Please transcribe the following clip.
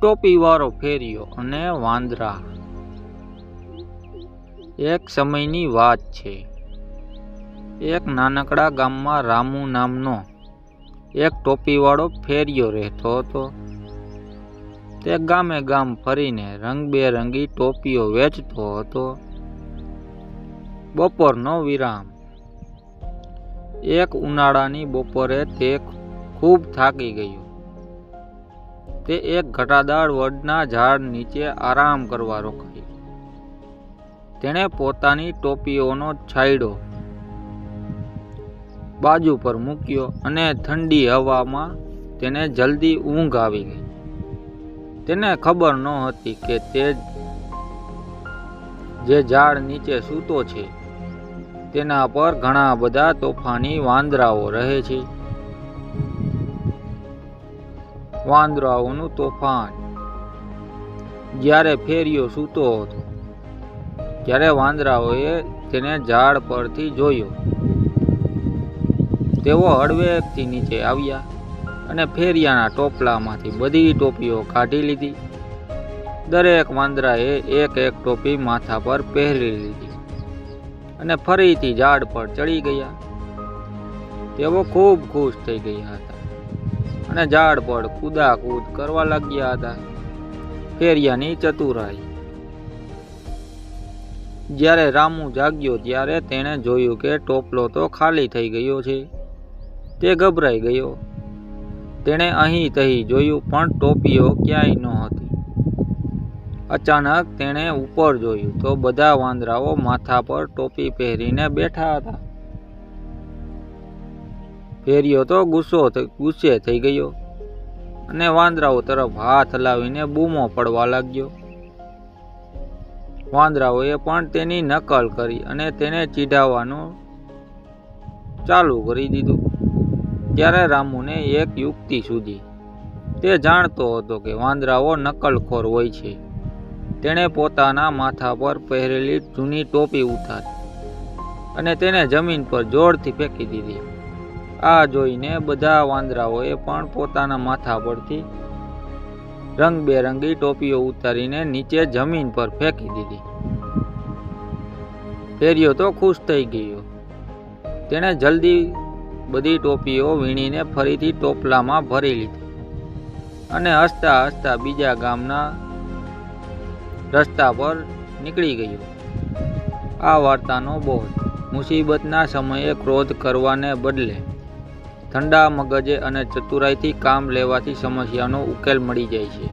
ટોપીવાળો ફેરિયો અને વાંદરા. એક સમયની વાત છે. એક નાનકડા ગામમાં રામુ નામનો એક ટોપીવાળો ફેરિયો રહેતો હતો. તે ગામે ગામ ફરીને રંગબેરંગી ટોપીઓ વેચતો હતો. બપોરનો વિરામ. એક ઉનાળાની બપોરે તે ખૂબ થાકી ગયો. તે એક ઘટાદાર વડના ઝાડ નીચે આરામ કરવા રોકાયો. તેણે પોતાની ટોપીઓનો છાંયડો બાજુ પર મૂક્યો અને ઠંડી હવામાં તેને જલ્દી ઊંઘ આવી ગઈ. તેને ખબર નહોતી કે તે જે ઝાડ નીચે સૂતો છે તેના પર ઘણા બધા તોફાની વાંદરાઓ રહે છે. વાંદરાઓનું તોફાન. જ્યારે ફેરિયો સૂતો હતો ત્યારે વાંદરાઓએ તેને ઝાડ પરથી જોયો. તેઓ હળવેકથી નીચે આવ્યા અને ફેરિયાના ટોપલામાંથી બધી ટોપીઓ કાઢી લીધી. દરેક વાંદરાએ એક એક ટોપી માથા પર પહેરી લીધી અને ફરીથી ઝાડ પર ચડી ગયા. તેઓ ખૂબ ખુશ થઈ ગયા હતા અને ઝાડ પર કૂદાકૂદ કરવા લાગ્યા હતા. ફેરિયાની ચતુરાઈ. જ્યારે રામુ જાગ્યો ત્યારે તેણે જોયું કે ટોપલો તો ખાલી થઈ ગયો છે. તે ગભરાઈ ગયો. તેણે અહીં તહીં જોયું પણ ટોપીઓ ક્યાંય નહોતી. અચાનક તેણે ઉપર જોયું તો બધા વાંદરાઓ માથા પર ટોપી પહેરીને બેઠા હતા. ફેરિયો તો ગુસ્સે થઈ ગયો અને વાંદરાઓ તરફ હાથ હલાવીને બૂમો પડવા લાગ્યો. વાંદરાઓએ પણ તેની નકલ કરી અને તેને ચીડાવવાનું ચાલુ કરી દીધું. ત્યારે રામુને એક યુક્તિ સૂઝી. તે જાણતો હતો કે વાંદરાઓ નકલખોર હોય છે. તેણે પોતાના માથા પર પહેરેલી જૂની ટોપી ઉતારી અને તેને જમીન પર જોરથી ફેંકી દીધી. આ જોઈને બધા વાંદરાઓએ પણ પોતાના માથા પરથી રંગબેરંગી ટોપીઓ ઉતારીને નીચે જમીન પર ફેંકી દીધી. ફેરિયો તો ખુશ થઈ ગયો. તેણે જલ્દી બધી ટોપીઓ વીણીને ફરીથી ટોપલામાં ભરી લીધી અને હસતા હસતા બીજા ગામના રસ્તા પર નીકળી ગયો. આ વાર્તાનો બોધ. મુસીબતના સમયે ક્રોધ કરવાને બદલે ઠંડા મગજે અને ચતુરાઈથી કામ લેવાથી સમસ્યાનો ઉકેલ મળી જાય છે.